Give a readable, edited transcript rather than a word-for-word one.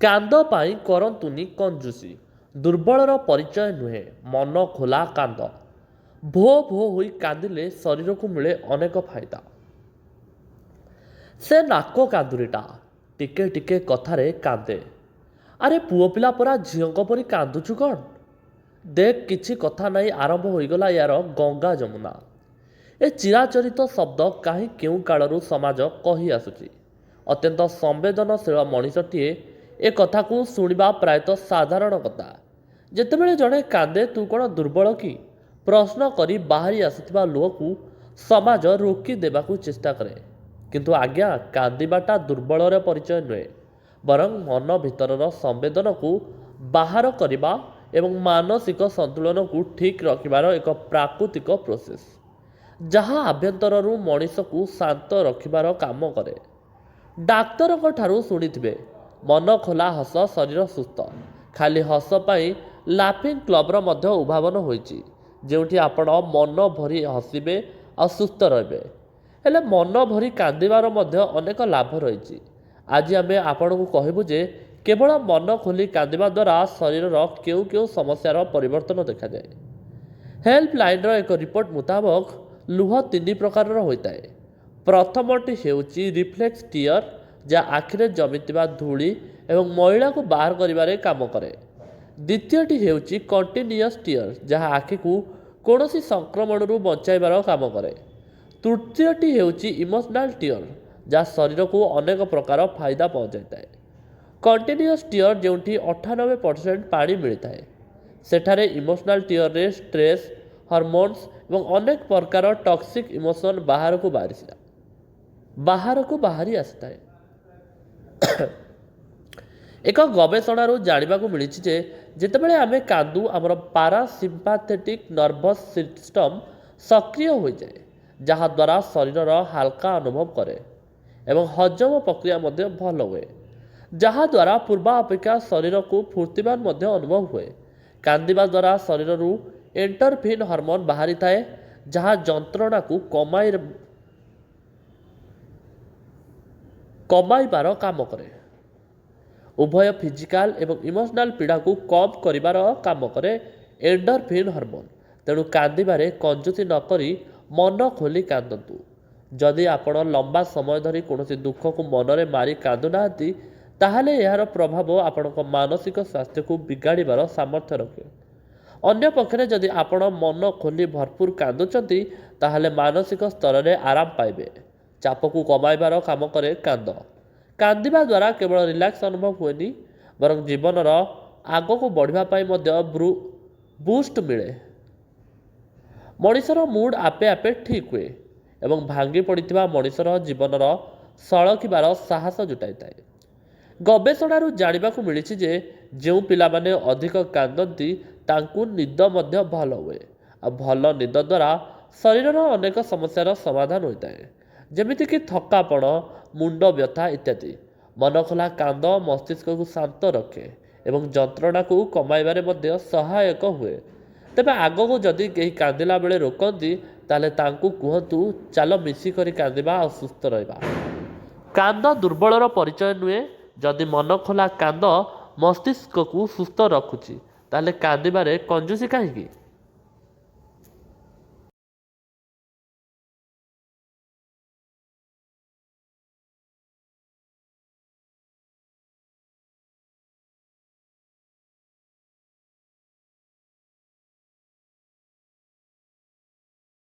କାନ୍ଦ ପାଇଁ କରନ୍ତୁନି କଞ୍ଜୁସି। ଦୁର୍ବଳର ପରିଚୟ ନୁହେଁ ମନ ଖୋଲା କାନ୍ଦ। ଭୋ ଭୋ ହୋଇ କାନ୍ଦିଲେ ଶରୀରକୁ ମିଳେ ଅନେକ ଫାଇଦା। ସେ ନାକ କାନ୍ଦୁରିଟା ଟିକେ ଟିକେ କଥାରେ କାନ୍ଦେ। ଆରେ ପୁଅ ପିଲା ପରା ଝିଅଙ୍କ ପରି କାନ୍ଦୁଛୁ କ'ଣ? ଦେଖ କିଛି କଥା ନାହିଁ ଆରମ୍ଭ ହୋଇଗଲା ୟାର ଗଙ୍ଗା ଯମୁନା। ଏ ଚିରାଚରିତ ଶବ୍ଦ କାହିଁ କେଉଁ କାଳରୁ ସମାଜ କହି ଆସୁଛି। ଅତ୍ୟନ୍ତ ସମ୍ବେଦନଶୀଳ ମଣିଷଟିଏ ଏ କଥାକୁ ଶୁଣିବା ପ୍ରାୟତଃ ସାଧାରଣ କଥା। ଯେତେବେଳେ ଜଣେ କାନ୍ଦେ ତୁ କ'ଣ ଦୁର୍ବଳ କି? ପ୍ରଶ୍ନ କରି ବାହାରି ଆସୁଥିବା ଲୁହକୁ ସମାଜ ରୋକି ଦେବାକୁ ଚେଷ୍ଟା କରେ। କିନ୍ତୁ ଆଜ୍ଞା କାନ୍ଦିବାଟା ଦୁର୍ବଳର ପରିଚୟ ନୁହେଁ, ବରଂ ମନ ଭିତରର ସମ୍ବେଦନକୁ ବାହାର କରିବା ଏବଂ ମାନସିକ ସନ୍ତୁଳନକୁ ଠିକ୍ ରଖିବାର ଏକ ପ୍ରାକୃତିକ ପ୍ରୋସେସ୍, ଯାହା ଆଭ୍ୟନ୍ତରରୁ ମଣିଷକୁ ଶାନ୍ତ ରଖିବାର କାମ କରେ। ଡାକ୍ତରଙ୍କ ଠାରୁ ଶୁଣିଥିବେ ମନ ଖୋଲା ହସ ଶରୀର ସୁସ୍ଥ। ଖାଲି ହସ ପାଇଁ ଲାଫିଂ କ୍ଲବର ମଧ୍ୟ ଉଦ୍ଭାବନ ହୋଇଛି, ଯେଉଁଠି ଆପଣ ମନ ଭରି ହସିବେ ଆଉ ସୁସ୍ଥ ରହିବେ। ହେଲେ ମନ ଭରି କାନ୍ଦିବାର ମଧ୍ୟ ଅନେକ ଲାଭ ରହିଛି। ଆଜି ଆମେ ଆପଣଙ୍କୁ କହିବୁ ଯେ କେବଳ ମନ ଖୋଲି କାନ୍ଦିବା ଦ୍ୱାରା ଶରୀରର କେଉଁ କେଉଁ ସମସ୍ୟାର ପରିବର୍ତ୍ତନ ଦେଖାଯାଏ। ହେଲ୍ପଲାଇନ୍ର ଏକ ରିପୋର୍ଟ ମୁତାବକ ଲୁହ 3 ପ୍ରକାରର ହୋଇଥାଏ। ପ୍ରଥମଟି ହେଉଛି ରିଫ୍ଲେକ୍ସ ଟିୟର, ଯାହା ଆଖିରେ ଜମିଥିବା ଧୂଳି ଏବଂ ମଇଳାକୁ ବାହାର କରିବାରେ କାମ କରେ। ଦ୍ୱିତୀୟଟି ହେଉଛି କଣ୍ଟିନ୍ୟୁଅସ୍ ଟିୟର, ଯାହା ଆଖିକୁ କୌଣସି ସଂକ୍ରମଣରୁ ବଞ୍ଚାଇବାର କାମ କରେ। ତୃତୀୟଟି ହେଉଛି ଇମୋସନାଲ ଟିୟର, ଯାହା ଶରୀରକୁ ଅନେକ ପ୍ରକାର ଫାଇଦା ପହଞ୍ଚାଇଥାଏ। କଣ୍ଟିନ୍ୟୁଅସ୍ ଟିୟର ଯେଉଁଠି 98% ପାଣି ମିଳିଥାଏ, ସେଠାରେ ଇମୋସନାଲ ଟିୟରରେ ଷ୍ଟ୍ରେସ୍ ହରମୋନ୍ସ ଏବଂ ଅନେକ ପ୍ରକାର ଟକ୍ସିକ୍ ଇମୋସନ୍ ବାହାରକୁ ବାହାରି ଆସିଥାଏ। ଏକ ଗବେଷଣାରୁ ଜାଣିବାକୁ ମିଳିଛି ଯେ ଯେତେବେଳେ ଆମେ କାନ୍ଦୁ ଆମର ପାରାସିମ୍ପାଥେଟିକ୍ ନର୍ଭସ୍ ସିଷ୍ଟମ୍ ସକ୍ରିୟ ହୋଇଯାଏ, ଯାହାଦ୍ୱାରା ଶରୀରର ହାଲକା ଅନୁଭବ କରେ ଏବଂ ହଜମ ପ୍ରକ୍ରିୟା ମଧ୍ୟ ଭଲ ହୁଏ, ଯାହାଦ୍ୱାରା ପୂର୍ବ ଅପେକ୍ଷା ଶରୀରକୁ ଫୁର୍ତ୍ତିମାନ ମଧ୍ୟ ଅନୁଭବ ହୁଏ। କାନ୍ଦିବା ଦ୍ୱାରା ଶରୀରରୁ ଏଣ୍ଡୋରଫିନ୍ ହରମୋନ୍ ବାହାରିଥାଏ, ଯାହା ଯନ୍ତ୍ରଣାକୁ କମାଇବାର କାମ କରେ। ଉଭୟ ଫିଜିକାଲ ଏବଂ ଇମୋସନାଲ ପୀଡ଼ାକୁ କମ୍ କରିବାର କାମ କରେ ଏଣ୍ଡୋରଫିନ୍ ହରମୋନ୍। ତେଣୁ କାନ୍ଦିବାରେ କଞ୍ଜୁସି ନ କରି ମନ ଖୋଲି କାନ୍ଦନ୍ତୁ। ଯଦି ଆପଣ ଲମ୍ବା ସମୟ ଧରି କୌଣସି ଦୁଃଖକୁ ମନରେ ମାରି କାନ୍ଦୁନାହାନ୍ତି, ତାହେଲେ ଏହାର ପ୍ରଭାବ ଆପଣଙ୍କ ମାନସିକ ସ୍ୱାସ୍ଥ୍ୟକୁ ବିଗାଡ଼ିବାର ସାମର୍ଥ୍ୟ ରଖେ। ଅନ୍ୟପକ୍ଷରେ ଯଦି ଆପଣ ମନ ଖୋଲି ଭରପୁର କାନ୍ଦୁଛନ୍ତି, ତାହେଲେ ମାନସିକ ସ୍ତରରେ ଆରାମ ପାଇବେ। ଚାପକୁ କମାଇବାର କାମ କରେ କାନ୍ଦ। କାନ୍ଦିବା ଦ୍ୱାରା କେବଳ ରିଲାକ୍ସ ଅନୁଭବ ହୁଏନି, ବରଂ ଜୀବନର ଆଗକୁ ବଢ଼ିବା ପାଇଁ ମଧ୍ୟ ବୁଷ୍ଟ ମିଳେ। ମଣିଷର ମୁଡ୍ ଆପେ ଆପେ ଠିକ୍ ହୁଏ ଏବଂ ଭାଙ୍ଗି ପଡ଼ିଥିବା ମଣିଷର ଜୀବନର ସଳଖିବାର ସାହସ ଜୁଟାଇଥାଏ। ଗବେଷଣାରୁ ଜାଣିବାକୁ ମିଳିଛି ଯେ ଯେଉଁ ପିଲାମାନେ ଅଧିକ କାନ୍ଦନ୍ତି ତାଙ୍କୁ ନିଦ ମଧ୍ୟ ଭଲ ହୁଏ, ଆଉ ଭଲ ନିଦ ଦ୍ୱାରା ଶରୀରର ଅନେକ ସମସ୍ୟାର ସମାଧାନ ହୋଇଥାଏ, ଯେମିତିକି ଥକାପଣ, ମୁଣ୍ଡ ବ୍ୟଥା ଇତ୍ୟାଦି। ମନଖୋଲା କାନ୍ଦ ମସ୍ତିଷ୍କକୁ ଶାନ୍ତ ରଖେ ଏବଂ ଯନ୍ତ୍ରଣାକୁ କମାଇବାରେ ମଧ୍ୟ ସହାୟକ ହୁଏ। ତେବେ ଆଗକୁ ଯଦି କେହି କାନ୍ଦିଲା ବେଳେ ରୋକନ୍ତି, ତାହେଲେ ତାଙ୍କୁ କୁହନ୍ତୁ ଚାଲ ମିଶିକରି କାନ୍ଦିବା ଆଉ ସୁସ୍ଥ ରହିବା। କାନ୍ଦ ଦୁର୍ବଳର ପରିଚୟ ନୁହେଁ। ଯଦି ମନଖୋଲା କାନ୍ଦ ମସ୍ତିଷ୍କକୁ ସୁସ୍ଥ ରଖୁଛି, ତାହେଲେ କାନ୍ଦିବାରେ କଞ୍ଜୁସି କାହିଁକି?